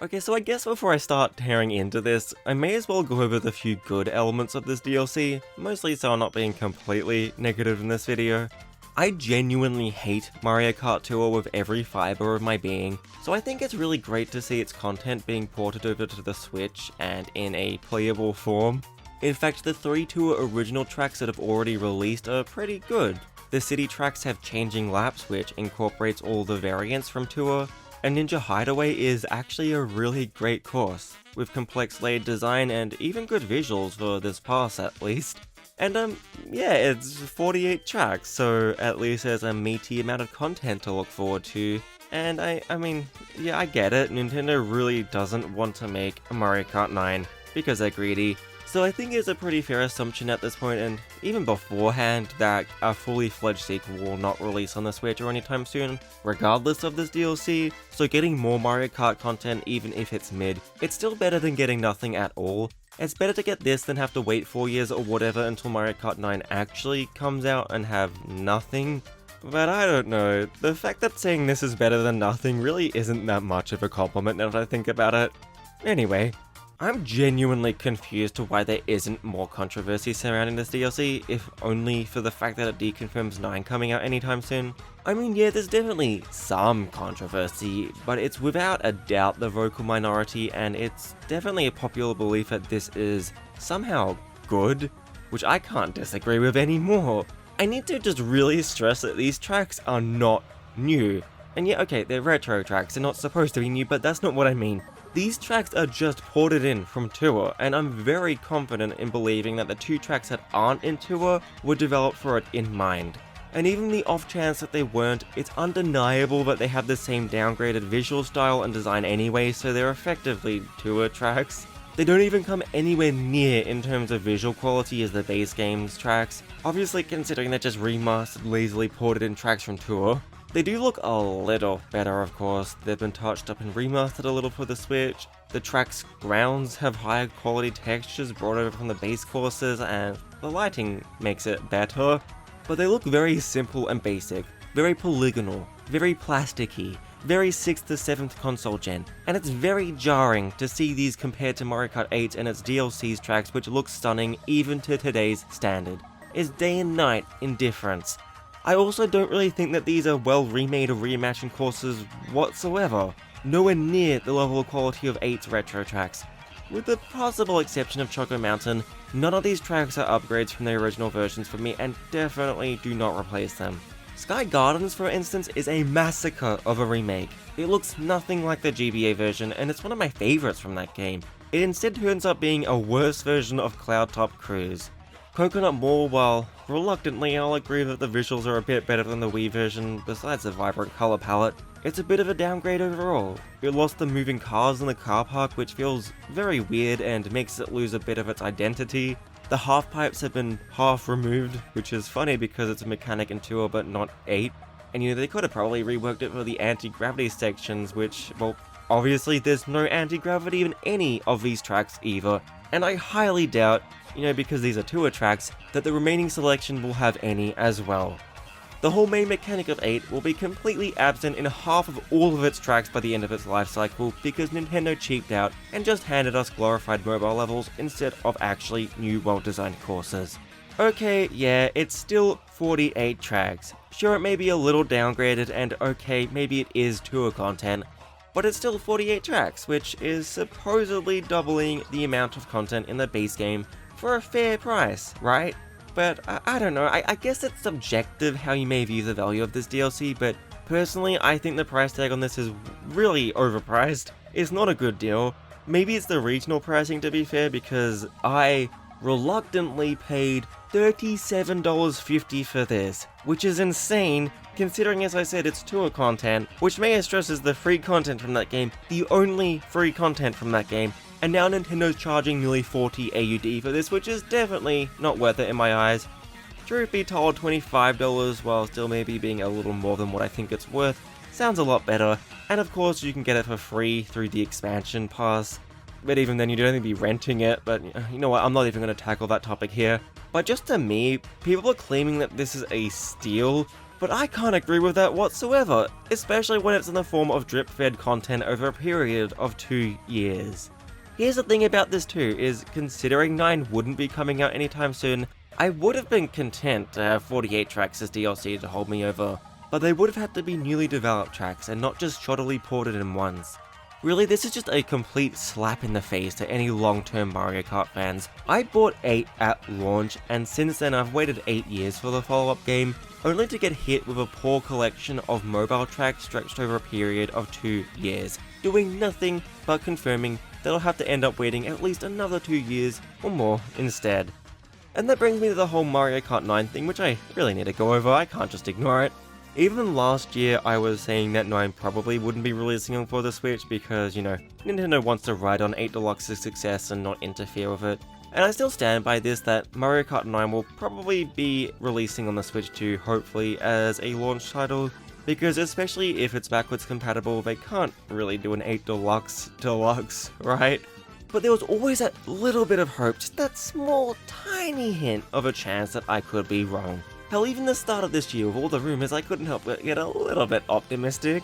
Okay, so I guess before I start tearing into this, I may as well go over the few good elements of this DLC, mostly so I'm not being completely negative in this video. I genuinely hate Mario Kart Tour with every fiber of my being, so I think it's really great to see its content being ported over to the Switch and in a playable form. In fact, the 3 Tour original tracks that have already released are pretty good. The city tracks have changing laps, which incorporates all the variants from Tour, and Ninja Hideaway is actually a really great course, with complex layered design and even good visuals for this pass at least. And yeah, it's 48 tracks, so at least there's a meaty amount of content to look forward to. And I mean, yeah, I get it, Nintendo really doesn't want to make a Mario Kart 9 because they're greedy. So I think it's a pretty fair assumption at this point, and even beforehand, that a fully fledged sequel will not release on the Switch or anytime soon, regardless of this DLC, so getting more Mario Kart content, even if it's mid, it's still better than getting nothing at all. It's better to get this than have to wait 4 years or whatever until Mario Kart 9 actually comes out and have nothing. But I don't know, the fact that saying this is better than nothing really isn't that much of a compliment now that I think about it. Anyway, I'm genuinely confused to why there isn't more controversy surrounding this DLC, if only for the fact that it deconfirms 9 coming out anytime soon. I mean, yeah, there's definitely some controversy, but it's without a doubt the vocal minority, and it's definitely a popular belief that this is somehow good, which I can't disagree with anymore. I need to just really stress that these tracks are not new. And yeah, okay, they're retro tracks, they're not supposed to be new, but that's not what I mean. These tracks are just ported in from Tour, and I'm very confident in believing that the 2 tracks that aren't in Tour were developed for it in mind. And even the off chance that they weren't, it's undeniable that they have the same downgraded visual style and design anyway, so they're effectively Tour tracks. They don't even come anywhere near in terms of visual quality as the base game's tracks, obviously considering they're just remastered, lazily ported in tracks from Tour. They do look a little better, of course. They've been touched up and remastered a little for the Switch. The track's grounds have higher quality textures brought over from the base courses, and the lighting makes it better. But they look very simple and basic, very polygonal, very plasticky, very 6th to 7th console gen, and it's very jarring to see these compared to Mario Kart 8 and its DLC's tracks, which look stunning even to today's standard. It's day and night in difference. I also don't really think that these are well remade or reimagined courses whatsoever, nowhere near the level of quality of 8's retro tracks. With the possible exception of Choco Mountain, none of these tracks are upgrades from the original versions for me and definitely do not replace them. Sky Gardens, for instance, is a massacre of a remake. It looks nothing like the GBA version, and it's one of my favorites from that game. It instead turns up being a worse version of Cloud Top Cruise. Coconut Mall, while reluctantly I'll agree that the visuals are a bit better than the Wii version, besides the vibrant colour palette, it's a bit of a downgrade overall. It lost the moving cars in the car park, which feels very weird and makes it lose a bit of its identity. The half pipes have been half removed, which is funny because it's a mechanic in Tour but not 8. And you know, they could have probably reworked it for the anti-gravity sections, which, well, obviously there's no anti-gravity in any of these tracks either. And I highly doubt, you know, because these are Tour tracks, that the remaining selection will have any as well. The whole main mechanic of 8 will be completely absent in half of all of its tracks by the end of its life cycle because Nintendo cheaped out and just handed us glorified mobile levels instead of actually new well-designed courses. Okay, yeah, it's still 48 tracks. Sure, it may be a little downgraded, and okay, maybe it is Tour content, but it's still 48 tracks, which is supposedly doubling the amount of content in the base game for a fair price, right? But I don't know, I guess it's subjective how you may view the value of this DLC, but personally I think the price tag on this is really overpriced. It's not a good deal. Maybe it's the regional pricing, to be fair, because I reluctantly paid $37.50 for this, which is insane considering, as I said, it's Tour content, which may stress is the free content from that game, the only free content from that game. And now Nintendo's charging nearly 40 AUD for this, which is definitely not worth it in my eyes. Truth be told, $25 while still maybe being a little more than what I think it's worth sounds a lot better, and of course you can get it for free through the expansion pass. But even then you'd only be renting it, but you know what, I'm not even going to tackle that topic here. But just to me, people are claiming that this is a steal But I can't agree with that whatsoever, especially when it's in the form of drip-fed content over a period of 2 years. Here's the thing about this too, is considering 9 wouldn't be coming out anytime soon, I would have been content to have 48 tracks as DLC to hold me over, but they would have had to be newly developed tracks and not just shoddily ported in ones. Really, this is just a complete slap in the face to any long-term Mario Kart fans. I bought 8 at launch, and since then I've waited 8 years for the follow-up game, only to get hit with a poor collection of mobile tracks stretched over a period of 2 years, doing nothing but confirming that I'll have to end up waiting at least another 2 years or more instead. And that brings me to the whole Mario Kart 9 thing, which I really need to go over, I can't just ignore it. Even last year I was saying that 9 probably wouldn't be releasing for the Switch because, Nintendo wants to ride on 8 Deluxe's success and not interfere with it. And I still stand by this, that Mario Kart 9 will probably be releasing on the Switch too, hopefully, as a launch title, because especially if it's backwards compatible, they can't really do an 8 Deluxe, right? But there was always that little bit of hope, just that small, tiny hint of a chance that I could be wrong. Hell, even the start of this year with all the rumors, I couldn't help but get a little bit optimistic.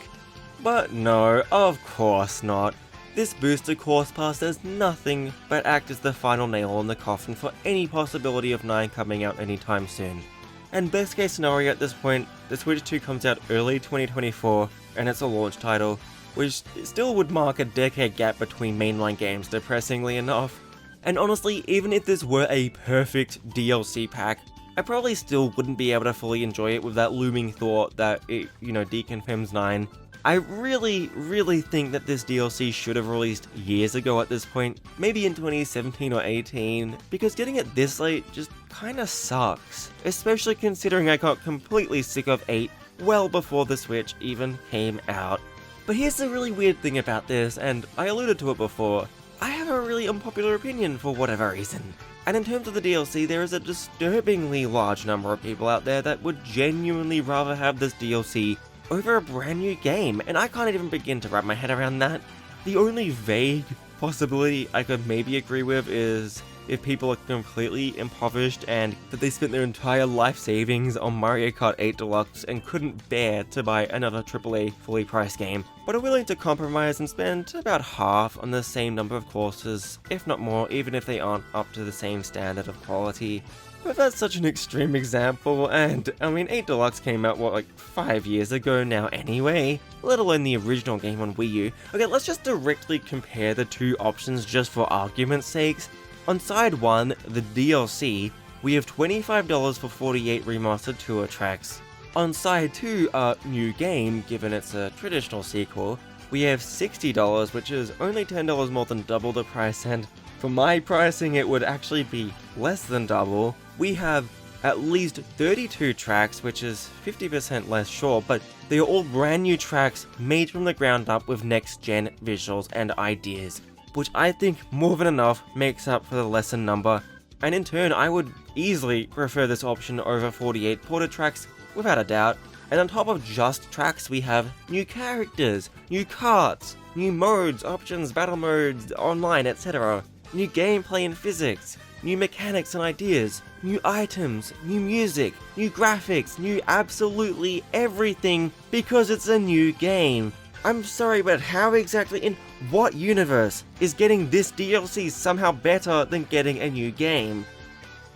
But no, of course not. This booster course pass does nothing but act as the final nail in the coffin for any possibility of 9 coming out anytime soon. And best case scenario at this point, the Switch 2 comes out early 2024, and it's a launch title, which still would mark a decade gap between mainline games, depressingly enough. And honestly, even if this were a perfect DLC pack, I probably still wouldn't be able to fully enjoy it with that looming thought that it, deconfirms 9. I really think that this DLC should have released years ago at this point, maybe in 2017 or 18, because getting it this late just kinda sucks, especially considering I got completely sick of 8 well before the Switch even came out. But here's the really weird thing about this, and I alluded to it before, I have a really unpopular opinion for whatever reason. And in terms of the DLC, there is a disturbingly large number of people out there that would genuinely rather have this DLC over a brand new game, and I can't even begin to wrap my head around that. The only vague possibility I could maybe agree with is if people are completely impoverished and that they spent their entire life savings on Mario Kart 8 Deluxe and couldn't bear to buy another AAA fully priced game, but are willing to compromise and spend about half on the same number of courses, if not more, even if they aren't up to the same standard of quality. But that's such an extreme example, and 8 Deluxe came out, 5 years ago now anyway? Let alone the original game on Wii U. Okay, let's just directly compare the two options just for argument's sakes. On side 1, the DLC, we have $25 for 48 remastered tour tracks. On side 2, new game, given it's a traditional sequel, we have $60, which is only $10 more than double the price, and for my pricing it would actually be less than double. We have at least 32 tracks, which is 50% less, sure, but they are all brand new tracks made from the ground up with next-gen visuals and ideas, which I think more than enough makes up for the lesser number, and in turn I would easily prefer this option over 48 ported tracks, without a doubt. And on top of just tracks, we have new characters, new karts, new modes, options, battle modes, online, etc. New gameplay and physics, new mechanics and ideas, new items, new music, new graphics, new absolutely everything, because it's a new game. I'm sorry, but how exactly, in what universe, is getting this DLC somehow better than getting a new game?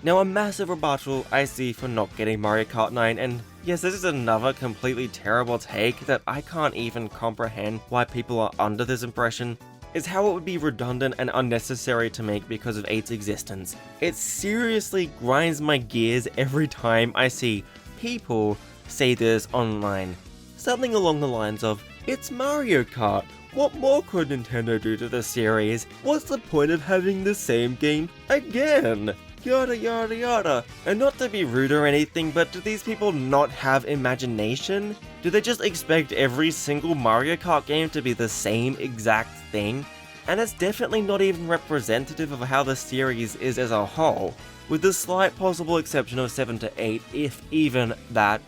Now, a massive rebuttal I see for not getting Mario Kart 9, and yes, this is another completely terrible take that I can't even comprehend why people are under this impression, is how it would be redundant and unnecessary to make because of 8's existence. It seriously grinds my gears every time I see people say this online. Something along the lines of, "It's Mario Kart, what more could Nintendo do to the series? What's the point of having the same game again? Yada yada yada." And not to be rude or anything, but do these people not have imagination? Do they just expect every single Mario Kart game to be the same exact thing? And it's definitely not even representative of how the series is as a whole, with the slight possible exception of 7 to 8, if even that.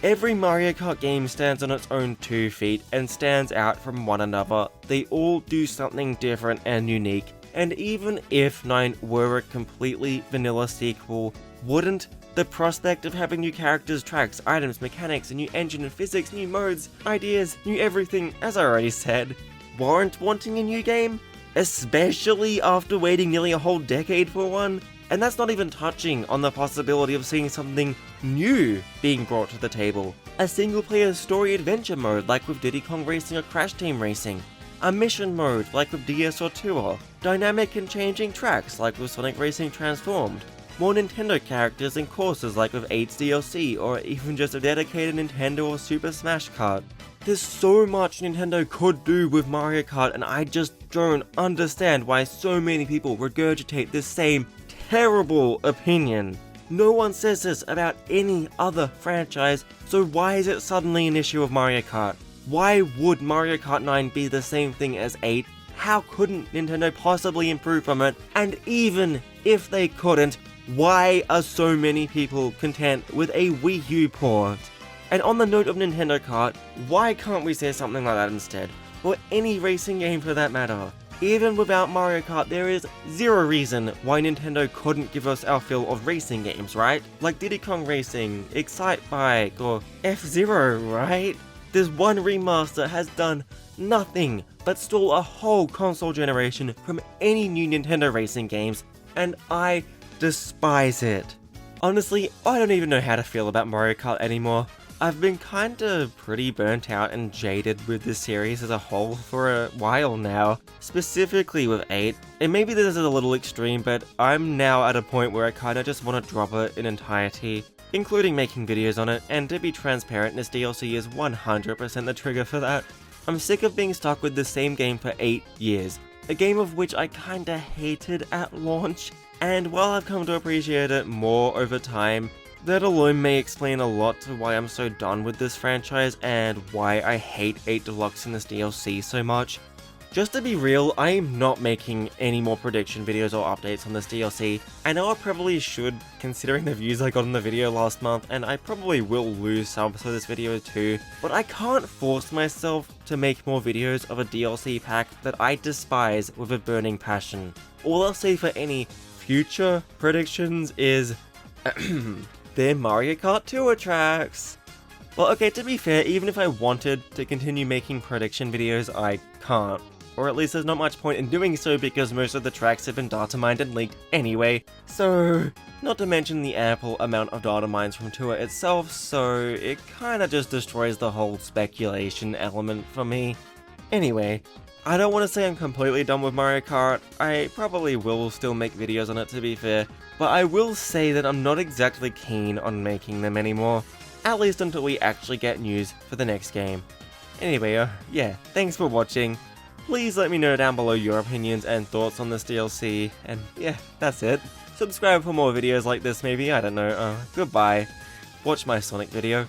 Every Mario Kart game stands on its own 2 feet and stands out from one another. They all do something different and unique, and even if 9 were a completely vanilla sequel, wouldn't The prospect of having new characters, tracks, items, mechanics, a new engine and physics, new modes, ideas, new everything, as I already said, warrant wanting a new game? Especially after waiting nearly a whole decade for one? And that's not even touching on the possibility of seeing something new being brought to the table. A single-player story adventure mode like with Diddy Kong Racing or Crash Team Racing. A mission mode like with DS or Tour. Dynamic and changing tracks like with Sonic Racing Transformed. More Nintendo characters and courses like with 8's DLC, or even just a dedicated Nintendo or Super Smash Kart. There's so much Nintendo could do with Mario Kart, and I just don't understand why so many people regurgitate this same terrible opinion. No one says this about any other franchise, so why is it suddenly an issue of Mario Kart? Why would Mario Kart 9 be the same thing as 8? How couldn't Nintendo possibly improve from it? And even if they couldn't, why are so many people content with a Wii U port? And on the note of Nintendo Kart, why can't we say something like that instead? Or any racing game for that matter? Even without Mario Kart, there is zero reason why Nintendo couldn't give us our fill of racing games, right? Like Diddy Kong Racing, Excite Bike, or F-Zero, right? This one remaster has done nothing but stall a whole console generation from any new Nintendo racing games, and I despise it. Honestly, I don't even know how to feel about Mario Kart anymore. I've been kinda pretty burnt out and jaded with this series as a whole for a while now, specifically with 8. And maybe this is a little extreme, but I'm now at a point where I kinda just want to drop it in entirety, including making videos on it, and to be transparent, this DLC is 100% the trigger for that. I'm sick of being stuck with the same game for 8 years, a game of which I kinda hated at launch, and while I've come to appreciate it more over time, that alone may explain a lot to why I'm so done with this franchise and why I hate 8 Deluxe in this DLC so much. Just to be real, I am not making any more prediction videos or updates on this DLC. I know I probably should, considering the views I got in the video last month, and I probably will lose subs for this video too, but I can't force myself to make more videos of a DLC pack that I despise with a burning passion. All I'll say for any future predictions is they're Mario Kart Tour tracks. Well, okay, to be fair, even if I wanted to continue making prediction videos, I can't. Or at least there's not much point in doing so because most of the tracks have been data mined and leaked anyway. So, not to mention the ample amount of data mines from Tour itself, so it kinda just destroys the whole speculation element for me. Anyway, I don't want to say I'm completely done with Mario Kart. I probably will still make videos on it, to be fair, but I will say that I'm not exactly keen on making them anymore, at least until we actually get news for the next game. Anyway, yeah, thanks for watching. Please let me know down below your opinions and thoughts on this DLC, and yeah, that's it. Subscribe for more videos like this maybe, I don't know, goodbye. Watch my Sonic video.